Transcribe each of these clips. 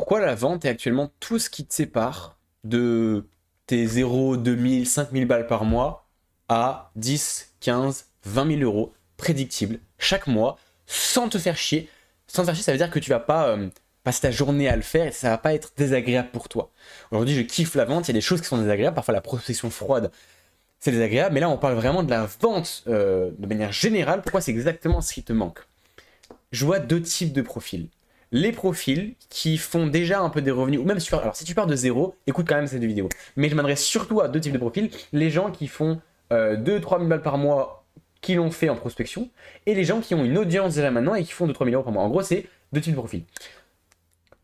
Pourquoi la vente est actuellement tout ce qui te sépare de tes 0, 2000, 5000 balles par mois à 10, 15, 20 000 euros prédictibles chaque mois sans te faire chier. Sans te faire chier, ça veut dire que tu vas pas passer ta journée à le faire et ça va pas être désagréable pour toi. Aujourd'hui, je kiffe la vente, il y a des choses qui sont désagréables, parfois la prospection froide, c'est désagréable, mais là on parle vraiment de la vente de manière générale. Pourquoi? C'est exactement ce qui te manque. Je vois deux types de profils. Les profils qui font déjà un peu des revenus, ou même si alors si tu pars de zéro, écoute quand même cette vidéo. Mais je m'adresse surtout à deux types de profils. Les gens qui font 2-3 000 balles par mois, qui l'ont fait en prospection, et les gens qui ont une audience déjà maintenant et qui font 2-3 000 euros par mois. En gros, c'est deux types de profils.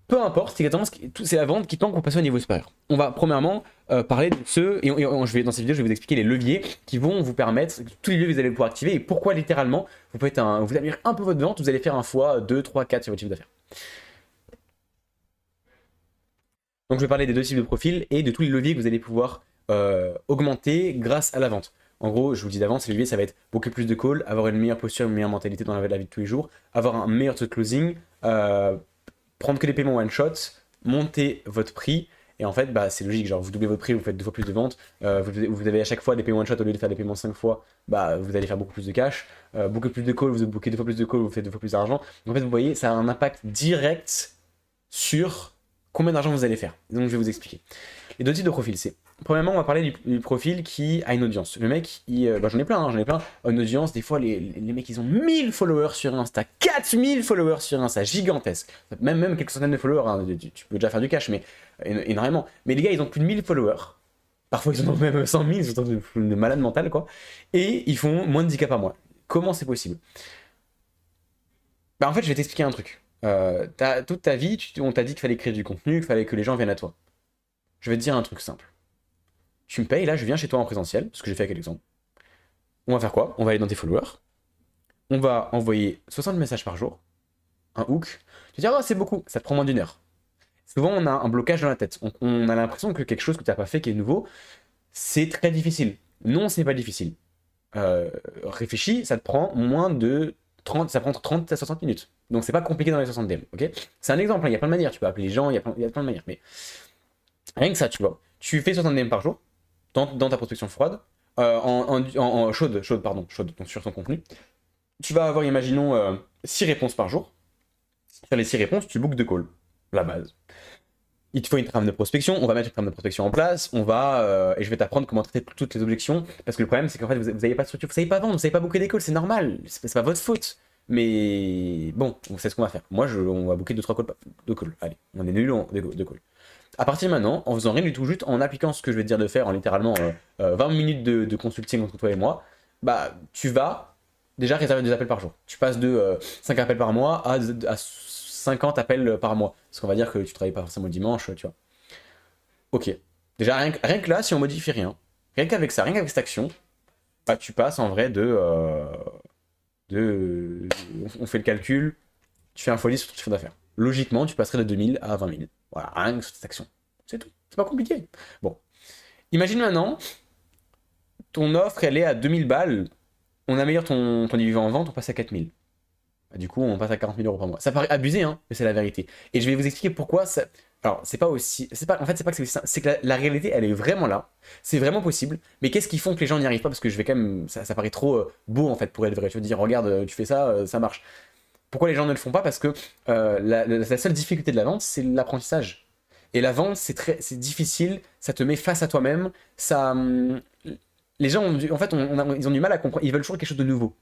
Peu importe, c'est la vente qui tente pour passer au niveau supérieur. On va premièrement parler de ceux, et dans cette vidéo, je vais vous expliquer les leviers qui vont vous permettre, tous les leviers que vous allez pouvoir activer, et pourquoi littéralement, vous pouvez vous améliorer un peu votre vente, vous allez faire un fois 2, 3, 4 sur votre chiffre d'affaires. Donc je vais parler des deux types de profils et de tous les leviers que vous allez pouvoir augmenter grâce à la vente. En gros, je vous le dis d'avance, les leviers, ça va être beaucoup plus de calls, avoir une meilleure posture, une meilleure mentalité dans la vie de tous les jours, avoir un meilleur taux de closing, prendre que des paiements one shot, monter votre prix, et en fait, bah, c'est logique, genre vous doublez votre prix, vous faites 2 fois plus de ventes, vous avez à chaque fois des paiements one shot au lieu de faire des paiements 5 fois, bah, vous allez faire beaucoup plus de cash, beaucoup plus de calls, vous bouquez 2 fois plus de calls, vous faites 2 fois plus d'argent. En fait, vous voyez, ça a un impact direct sur combien d'argent vous allez faire. Donc je vais vous expliquer. Les deux types de profils, c'est premièrement, on va parler du profil qui a une audience. Le mec, bah, j'en ai plein, une audience, des fois les mecs ils ont 1000 followers sur Insta, 4000 followers sur Insta, gigantesque. Même quelques centaines de followers, hein, tu peux déjà faire du cash, mais énormément. Mais les gars, ils ont plus de 1000 followers. Parfois ils en ont même 100 000, ils sont de malades mentales quoi. Et ils font moins de 10K par mois. Comment c'est possible? Bah en fait, je vais t'expliquer un truc. Toute ta vie, on t'a dit qu'il fallait créer du contenu, qu'il fallait que les gens viennent à toi. Je vais te dire un truc simple. Tu me payes, là, je viens chez toi en présentiel, ce que j'ai fait avec l'exemple. On va faire quoi? On va aller dans tes followers. On va envoyer 60 messages par jour. Un hook. Tu te dis, oh, c'est beaucoup, ça te prend moins d'une heure. Souvent, on a un blocage dans la tête. On a l'impression que quelque chose que tu n'as pas fait, qui est nouveau, c'est très difficile. Non, ce n'est pas difficile. Réfléchis, ça te prend moins de 30, ça prend 30 à 60 minutes. Donc c'est pas compliqué dans les 60 DM, ok? C'est un exemple, hein, il y a plein de manières, tu peux appeler les gens, il y a plein de manières, mais rien que ça, tu vois. Tu fais 60 DM par jour, dans ta prospection froide, chaude, donc sur ton contenu. Tu vas avoir, imaginons, 6 réponses par jour. Sur les 6 réponses, tu bookes 2 calls, la base. Il te faut une trame de prospection, on va mettre une trame de prospection en place, et je vais t'apprendre comment traiter toutes les objections, parce que le problème c'est qu'en fait vous n'avez pas de structure, vous savez pas vendre, vous savez pas booker des calls, c'est normal, c'est pas votre faute. Mais bon, c'est ce qu'on va faire. Moi, on va booker 2-3 calls, 2 calls, allez, on est nul en 2 calls. À partir de maintenant, en faisant rien du tout, juste en appliquant ce que je vais te dire de faire, en littéralement 20 minutes de consulting entre toi et moi, bah tu vas déjà réserver 2 appels par jour. Tu passes de 5 appels par mois à 50 appels par mois. Parce qu'on va dire que tu travailles pas forcément le dimanche, tu vois. Ok. Déjà, rien que là, si on modifie rien, rien qu'avec ça, rien qu'avec cette action, bah, tu passes en vrai on fait le calcul, tu fais un folie sur ton chiffre d'affaires. Logiquement, tu passerais de 2000 à 20 000. Voilà, rien que sur cette action. C'est tout. C'est pas compliqué. Bon. Imagine maintenant, ton offre, elle est à 2000 balles. On améliore ton niveau en vente, on passe à 4000. Du coup, on passe à 40 000 euros par mois. Ça paraît abusé, hein, mais c'est la vérité. Et je vais vous expliquer pourquoi ça. Alors, c'est pas aussi. En fait, c'est pas que c'est aussi simple. C'est que la réalité, elle est vraiment là. C'est vraiment possible. Mais qu'est-ce qui font que les gens n'y arrivent pas? Parce que je vais quand même. Ça paraît trop beau, en fait, pour être vrai. Tu veux dire, regarde, tu fais ça, ça marche. Pourquoi les gens ne le font pas? Parce que la seule difficulté de la vente, c'est l'apprentissage. Et la vente, c'est difficile. Ça te met face à toi-même. Les gens, en fait, ils ont du mal à comprendre. Ils veulent toujours quelque chose de nouveau.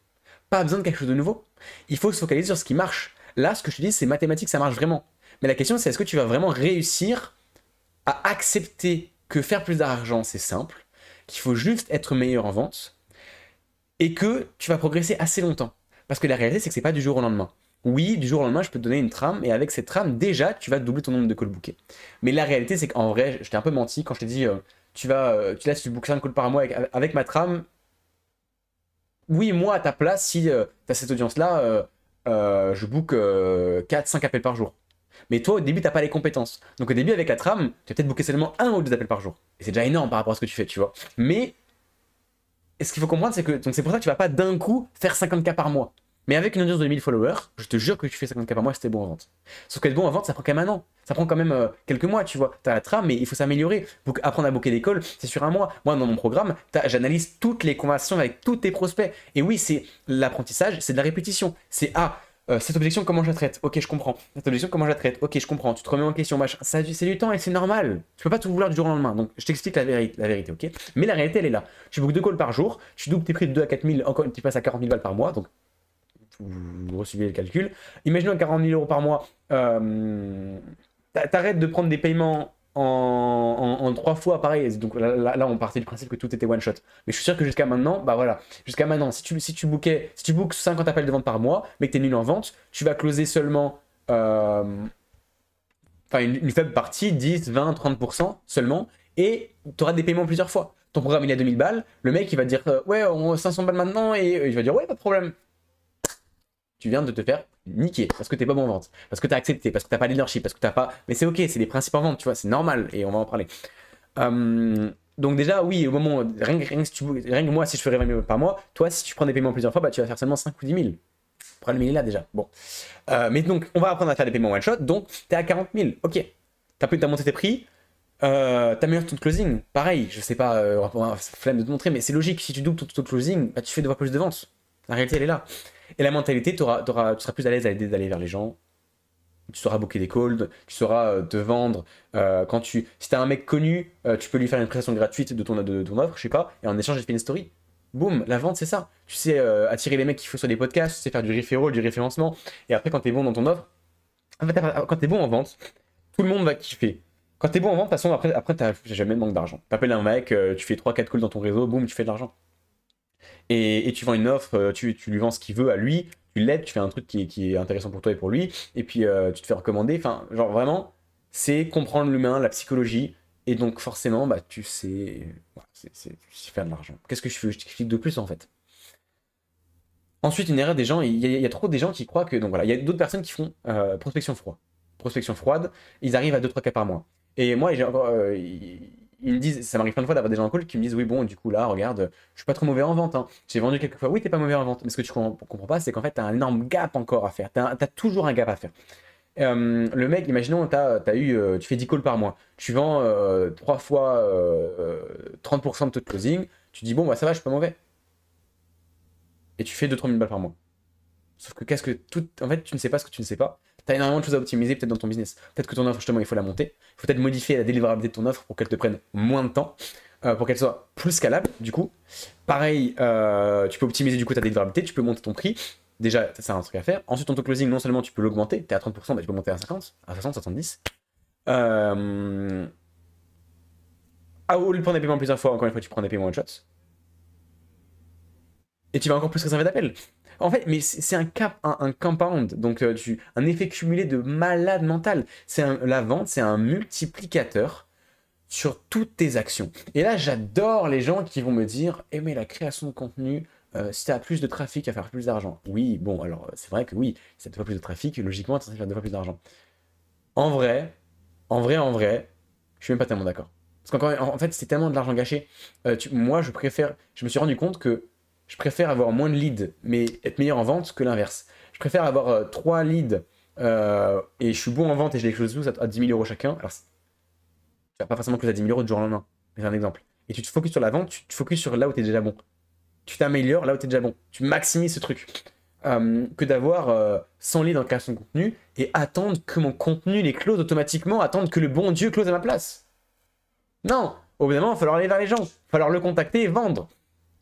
Pas besoin de quelque chose de nouveau. Il faut se focaliser sur ce qui marche. Là, ce que je te dis, c'est mathématique, ça marche vraiment. Mais la question, c'est est-ce que tu vas vraiment réussir à accepter que faire plus d'argent, c'est simple, qu'il faut juste être meilleur en vente, et que tu vas progresser assez longtemps. Parce que la réalité, c'est que c'est pas du jour au lendemain. Oui, du jour au lendemain, je peux te donner une trame, et avec cette trame, déjà, tu vas doubler ton nombre de calls bookés. Mais la réalité, c'est qu'en vrai, je t'ai un peu menti quand je t'ai dit, tu bookes 5 calls par mois avec ma trame. Oui, moi, à ta place, si tu as cette audience-là, je book 4-5 appels par jour. Mais toi, au début, tu n'as pas les compétences. Donc au début, avec la trame, tu vas peut-être booker seulement 1 ou 2 appels par jour. Et c'est déjà énorme par rapport à ce que tu fais, tu vois. Mais ce qu'il faut comprendre, c'est que c'est pour ça que tu vas pas d'un coup faire 50K par mois. Mais avec une audience de 1000 followers, je te jure que tu fais 50K par mois si t'es bon en vente. Sauf qu'être bon en vente, ça prend quand même un an. Ça prend quand même quelques mois, tu vois. T'as la trame, mais il faut s'améliorer. Apprendre à booker des calls, c'est sur un mois. Moi, dans mon programme, j'analyse toutes les conversations avec tous tes prospects. Et oui, c'est l'apprentissage, c'est de la répétition. C'est cette objection, comment je la traite? Ok, je comprends. Cette objection, comment je la traite? Ok, je comprends. Tu te remets en question, machin. C'est du temps et c'est normal. Tu peux pas tout vouloir du jour au lendemain. Donc, je t'explique la vérité, ok? Mais la réalité, elle est là. Tu bookes 2 calls par jour, tu doubles tes prix de 2 à 4 000, encore, tu passes à 40 000 balles par mois. Donc, vous recevez le calcul. Imaginons 40 000 euros par mois, t'arrêtes de prendre des paiements en 3 fois, pareil. Donc là, on partait du principe que tout était one shot. Mais je suis sûr que jusqu'à maintenant, bah voilà, jusqu'à maintenant, si tu bookes 50 appels de vente par mois, mais que tu es nul en vente, tu vas closer seulement une faible partie, 10, 20, 30% seulement, et tu auras des paiements plusieurs fois. Ton programme il est à 2000 balles, le mec il va te dire ouais, 500 balles maintenant, et il va dire ouais, pas de problème. Tu viens de te faire niquer parce que t'es pas bon en vente, parce que t'as accepté, parce que t'as pas de leadership, parce que t'as pas. Mais c'est ok, c'est des principes en vente, tu vois, c'est normal et on va en parler. Donc déjà, oui, au moment, rien que moi, si je ferais 20 000 par mois, toi, si tu prends des paiements plusieurs fois, bah, tu vas faire seulement 5 ou 10 000. Le problème, il est là déjà. Bon. Mais donc, on va apprendre à faire des paiements one shot, donc t'es à 40 000. Ok. T'as monté tes prix, t'améliores ton closing. Pareil, je sais pas, flemme de te montrer, mais c'est logique. Si tu doubles ton closing, bah, tu fais 2 fois plus de ventes. La réalité, elle est là. Et la mentalité, tu seras plus à l'aise d'aller vers les gens. Tu sauras booker des calls, tu sauras te vendre. Si t'as un mec connu, tu peux lui faire une prestation gratuite de ton offre, je sais pas, et en échange, il fait une story. Boum, la vente, c'est ça. Tu sais attirer les mecs qu'il faut sur des podcasts, tu sais faire du referral, du référencement. Et après, quand t'es bon dans ton offre, en fait, quand t'es bon en vente, tout le monde va kiffer. Quand t'es bon en vente, de toute façon, après t'as jamais de manque d'argent. T'appelles un mec, tu fais 3-4 calls dans ton réseau, boum, tu fais de l'argent. Et tu vends une offre, tu lui vends ce qu'il veut à lui, tu l'aides, tu fais un truc qui est intéressant pour toi et pour lui, et puis tu te fais recommander. Enfin, genre vraiment, c'est comprendre l'humain, la psychologie, et donc forcément, bah, tu sais, voilà, c'est faire de l'argent. Qu'est-ce que je t'explique de plus en fait? Ensuite, une erreur des gens, il y a trop des gens qui croient que. Donc voilà, il y a d'autres personnes qui font prospection froide. Prospection froide, ils arrivent à 2-3 cas par mois. Et moi, j'ai encore. Ils me disent, ça m'arrive plein de fois d'avoir des gens en call qui me disent oui bon du coup là regarde je suis pas trop mauvais en vente hein. J'ai vendu quelques fois, oui t'es pas mauvais en vente, mais ce que tu comprends pas c'est qu'en fait t'as un énorme gap encore à faire, t'as toujours un gap à faire. Le mec, imaginons tu fais 10 calls par mois, tu vends 3 fois 30% de taux de closing, tu dis bon bah ça va je suis pas mauvais, et tu fais 2-3 000 balles par mois. Sauf que en fait, tu ne sais pas ce que tu ne sais pas. Tu as énormément de choses à optimiser peut-être dans ton business. Peut-être que ton offre, justement, il faut la monter. Il faut peut-être modifier la délivrabilité de ton offre pour qu'elle te prenne moins de temps, pour qu'elle soit plus scalable, du coup. Pareil, tu peux optimiser du coup ta délivrabilité, tu peux monter ton prix. Déjà, ça, c'est un truc à faire. Ensuite, ton taux closing, non seulement tu peux l'augmenter, tu es à 30%, bah, tu peux monter à 50, à 60, 70. Au lieu de prendre des paiements plusieurs fois, encore une fois, tu prends des paiements one shot. Et tu vas encore plus réserver d'appels. En fait, mais c'est un compound, donc un effet cumulé de malade mental. La vente, c'est un multiplicateur sur toutes tes actions. Et là, j'adore les gens qui vont me dire, eh mais la création de contenu, si tu as plus de trafic, à faire plus d'argent. Oui, bon, alors c'est vrai que oui, si tu as 2 fois plus de trafic, logiquement, tu vas faire 2 fois plus d'argent. En vrai, en vrai, je suis même pas tellement d'accord. Parce qu'en fait, c'est tellement de l'argent gâché. Moi, je me suis rendu compte que je préfère avoir moins de leads, mais être meilleur en vente que l'inverse. Je préfère avoir 3 leads et je suis bon en vente et je les close tous à 10 000 euros chacun. Alors, tu vas pas forcément closer à 10 000 euros du jour au lendemain, mais c'est un exemple. Et tu te focuses sur la vente, tu te focuses sur là où tu es déjà bon. Tu t'améliores là où tu es déjà bon. Tu maximises ce truc. Que d'avoir 100 leads en création de contenu et attendre que mon contenu les close automatiquement, attendre que le bon Dieu close à ma place. Non, au bout d'un moment, il va falloir aller vers les gens, il va falloir le contacter et vendre.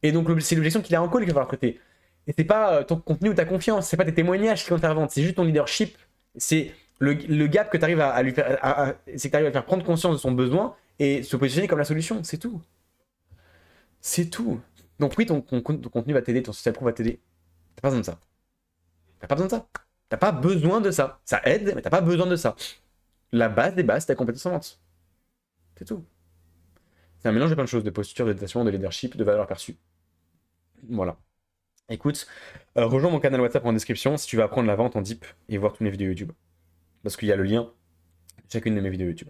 Et donc, c'est l'objection qu'il a en call qu'il va falloir traiter. Et c'est pas ton contenu ou ta confiance, c'est pas tes témoignages qui comptent à la vente, c'est juste ton leadership. C'est le gap que tu arrives à lui faire, c'est que tu arrives à le faire prendre conscience de son besoin et se positionner comme la solution, c'est tout. C'est tout. Donc oui, ton contenu va t'aider, ton social proof va t'aider. T'as pas besoin de ça. T'as pas besoin de ça. T'as pas besoin de ça. Ça aide, mais t'as pas besoin de ça. La base des bases, c'est ta compétence en vente. C'est tout. C'est un mélange de plein de choses, de posture, de détachement, de leadership, de valeur perçue. Voilà. Écoute, rejoins mon canal WhatsApp en description si tu veux apprendre la vente en deep et voir toutes mes vidéos YouTube. Parce qu'il y a le lien de chacune de mes vidéos YouTube.